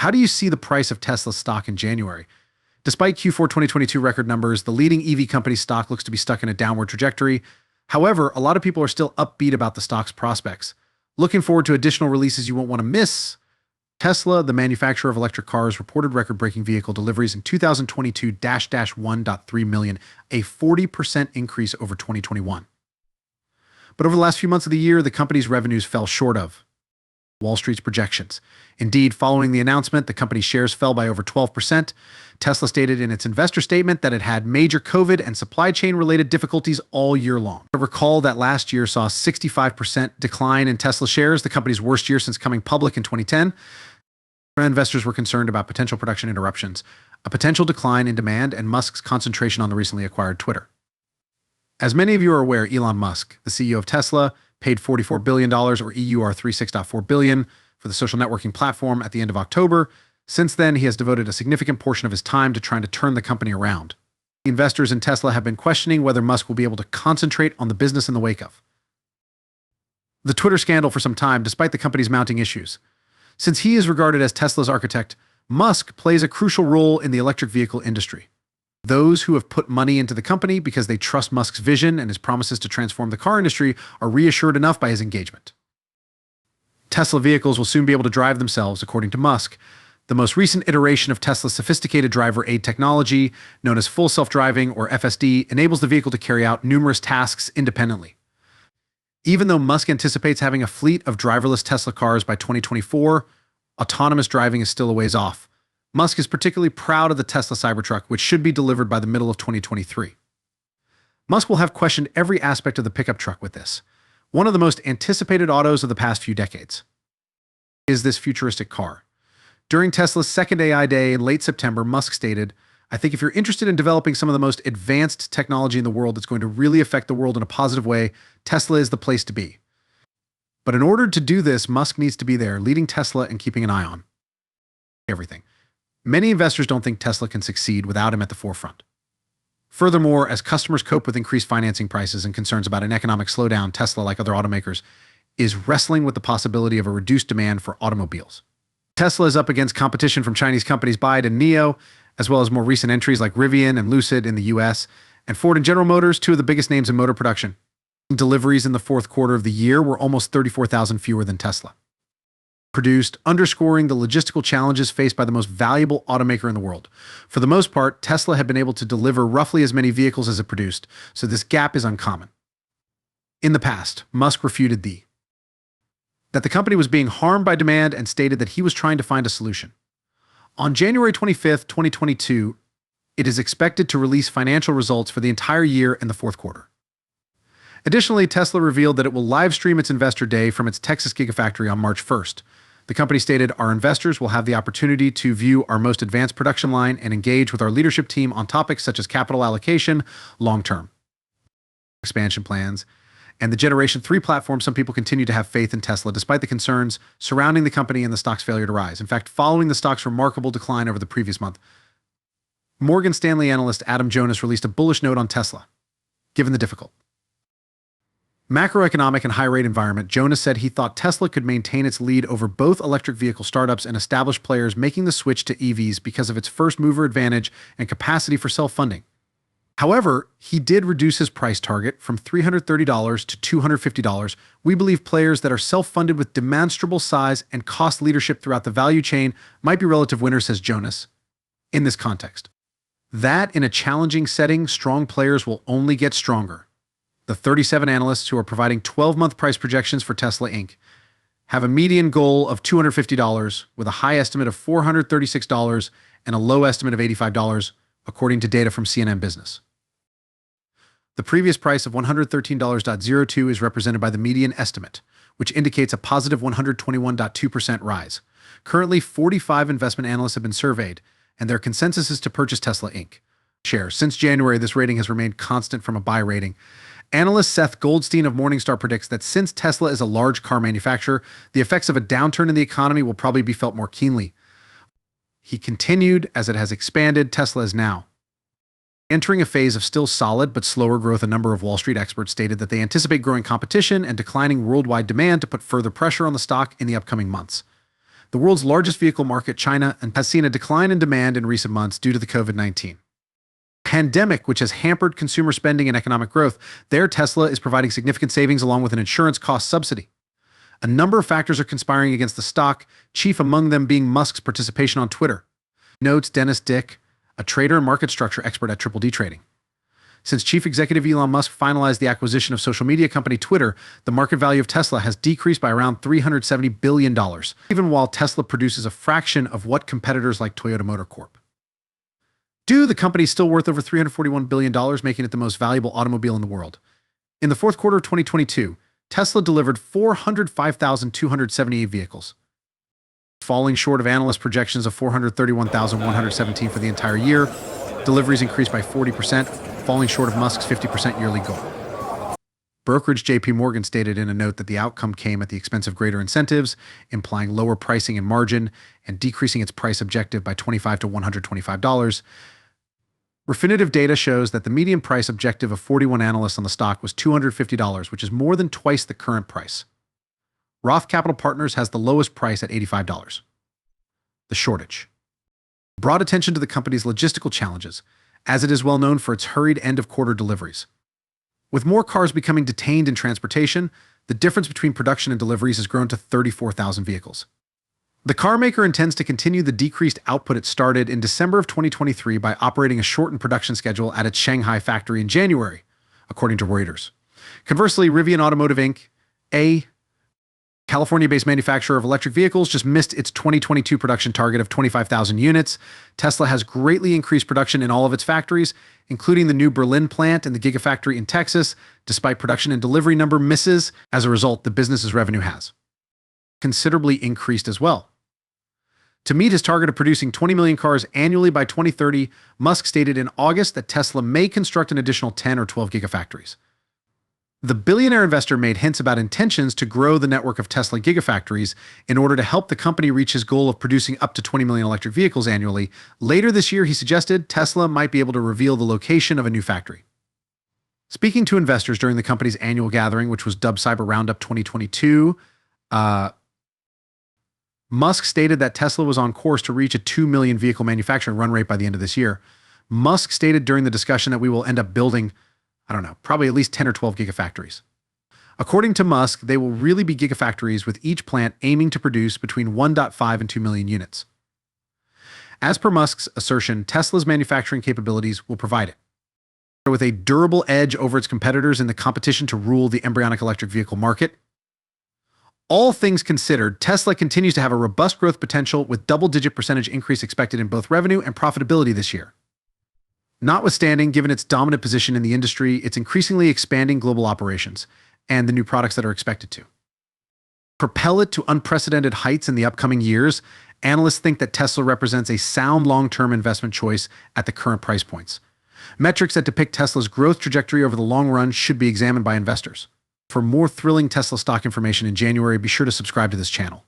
How do you see the price of Tesla stock in January? Despite Q4 2022 record numbers, the leading EV company stock looks to be stuck in a downward trajectory. However, a lot of people are still upbeat about the stock's prospects. Looking forward to additional releases you won't want to miss. Tesla, the manufacturer of electric cars, reported record-breaking vehicle deliveries in 2022-1.3 million, a 40% increase over 2021. But over the last few months of the year, the company's revenues fell short of Wall Street's projections. Indeed, following the announcement, the company's shares fell by over 12%. Tesla stated in its investor statement that it had major COVID and supply chain-related difficulties all year long. Recall that last year saw a 65% decline in Tesla shares, the company's worst year since coming public in 2010. Investors were concerned about potential production interruptions, a potential decline in demand, and Musk's concentration on the recently acquired Twitter. As many of you are aware, Elon Musk, the CEO of Tesla, paid $44 billion, or EUR 36.4 billion, for the social networking platform at the end of October. Since then, he has devoted a significant portion of his time to trying to turn the company around. Investors in Tesla have been questioning whether Musk will be able to concentrate on the business in the wake of the Twitter scandal for some time, despite the company's mounting issues. Since he is regarded as Tesla's architect, Musk plays a crucial role in the electric vehicle industry. Those who have put money into the company because they trust Musk's vision and his promises to transform the car industry are reassured enough by his engagement. Tesla vehicles will soon be able to drive themselves, according to Musk. The most recent iteration of Tesla's sophisticated driver aid technology, known as full self-driving or FSD, enables the vehicle to carry out numerous tasks independently. Even though Musk anticipates having a fleet of driverless Tesla cars by 2024, autonomous driving is still a ways off. Musk is particularly proud of the Tesla Cybertruck, which should be delivered by the middle of 2023. Musk will have questioned every aspect of the pickup truck with this, one of the most anticipated autos of the past few decades. Is this futuristic car? During Tesla's second AI Day in late September, Musk stated, "I think if you're interested in developing some of the most advanced technology in the world that's going to really affect the world in a positive way, Tesla is the place to be." But in order to do this, Musk needs to be there, leading Tesla and keeping an eye on everything. Many investors don't think Tesla can succeed without him at the forefront. Furthermore, as customers cope with increased financing prices and concerns about an economic slowdown, Tesla, like other automakers, is wrestling with the possibility of a reduced demand for automobiles. Tesla is up against competition from Chinese companies BYD and NIO, as well as more recent entries like Rivian and Lucid in the US, and Ford and General Motors, two of the biggest names in motor production. Deliveries in the fourth quarter of the year were almost 34,000 fewer than Tesla produced, underscoring the logistical challenges faced by the most valuable automaker in the world. For the most part, Tesla had been able to deliver roughly as many vehicles as it produced, so this gap is uncommon. In the past, Musk refuted that the company was being harmed by demand and stated that he was trying to find a solution. On January 25th, 2022, it is expected to release financial results for the entire year in the fourth quarter. Additionally, Tesla revealed that it will live stream its investor day from its Texas Gigafactory on March 1st. The company stated, "Our investors will have the opportunity to view our most advanced production line and engage with our leadership team on topics such as capital allocation, long-term expansion plans, and the Generation 3 platform." Some people continue to have faith in Tesla despite the concerns surrounding the company and the stock's failure to rise. In fact, following the stock's remarkable decline over the previous month, Morgan Stanley analyst Adam Jonas released a bullish note on Tesla, given the difficult macroeconomic and high-rate environment. Jonas said he thought Tesla could maintain its lead over both electric vehicle startups and established players making the switch to EVs because of its first-mover advantage and capacity for self-funding. However, he did reduce his price target from $330 to $250. "We believe players that are self-funded with demonstrable size and cost leadership throughout the value chain might be relative winners," says Jonas. In this context, that in a challenging setting, strong players will only get stronger. The 37 analysts who are providing 12-month price projections for Tesla Inc. have a median goal of $250, with a high estimate of $436 and a low estimate of $85, according to data from CNN Business. The previous price of $113.02 is represented by the median estimate, which indicates a positive 121.2% rise. Currently, 45 investment analysts have been surveyed, and their consensus is to purchase Tesla Inc. shares. Since January, this rating has remained constant from a buy rating. Analyst Seth Goldstein of Morningstar predicts that since Tesla is a large car manufacturer, the effects of a downturn in the economy will probably be felt more keenly. He continued, as it has expanded, Tesla is now entering a phase of still solid but slower growth. A number of Wall Street experts stated that they anticipate growing competition and declining worldwide demand to put further pressure on the stock in the upcoming months. The world's largest vehicle market, China, has seen a decline in demand in recent months due to the COVID-19 pandemic, which has hampered consumer spending and economic growth. There, Tesla is providing significant savings along with an insurance cost subsidy. A number of factors are conspiring against the stock, chief among them being Musk's participation on Twitter, notes Dennis Dick, a trader and market structure expert at Triple D Trading. Since Chief Executive Elon Musk finalized the acquisition of social media company Twitter, the market value of Tesla has decreased by around $370 billion, even while Tesla produces a fraction of what competitors like Toyota Motor Corp do. The company is still worth over $341 billion, making it the most valuable automobile in the world. In the fourth quarter of 2022, Tesla delivered 405,278 vehicles, falling short of analyst projections of 431,117 for the entire year. Deliveries increased by 40%, falling short of Musk's 50% yearly goal. Brokerage JP Morgan stated in a note that the outcome came at the expense of greater incentives, implying lower pricing and margin, and decreasing its price objective by $25 to $125. Refinitiv data shows that the median price objective of 41 analysts on the stock was $250, which is more than twice the current price. Roth Capital Partners has the lowest price at $85. The shortage brought attention to the company's logistical challenges, as it is well known for its hurried end-of-quarter deliveries. With more cars becoming detained in transportation, the difference between production and deliveries has grown to 34,000 vehicles. The car maker intends to continue the decreased output it started in December of 2023 by operating a shortened production schedule at its Shanghai factory in January, according to Reuters. Conversely, Rivian Automotive Inc., a California-based manufacturer of electric vehicles, just missed its 2022 production target of 25,000 units. Tesla has greatly increased production in all of its factories, including the new Berlin plant and the Gigafactory in Texas, despite production and delivery number misses. As a result, the business's revenue has considerably increased as well. To meet his target of producing 20 million cars annually by 2030, Musk stated in August that Tesla may construct an additional 10 or 12 gigafactories. The billionaire investor made hints about intentions to grow the network of Tesla gigafactories in order to help the company reach his goal of producing up to 20 million electric vehicles annually. Later this year, he suggested Tesla might be able to reveal the location of a new factory. Speaking to investors during the company's annual gathering, which was dubbed Cyber Roundup 2022, Musk stated that Tesla was on course to reach a 2 million vehicle manufacturing run rate by the end of this year. Musk stated during the discussion that we will end up building, probably at least 10 or 12 gigafactories. According to Musk, they will really be gigafactories with each plant aiming to produce between 1.5 and 2 million units. As per Musk's assertion, Tesla's manufacturing capabilities will provide it with a durable edge over its competitors in the competition to rule the embryonic electric vehicle market. All things considered, Tesla continues to have a robust growth potential with double-digit percentage increase expected in both revenue and profitability this year. Notwithstanding, given its dominant position in the industry, it's increasingly expanding global operations and the new products that are expected to propel it to unprecedented heights in the upcoming years. Analysts think that Tesla represents a sound long-term investment choice at the current price points. Metrics that depict Tesla's growth trajectory over the long run should be examined by investors. For more thrilling Tesla stock information in January, be sure to subscribe to this channel.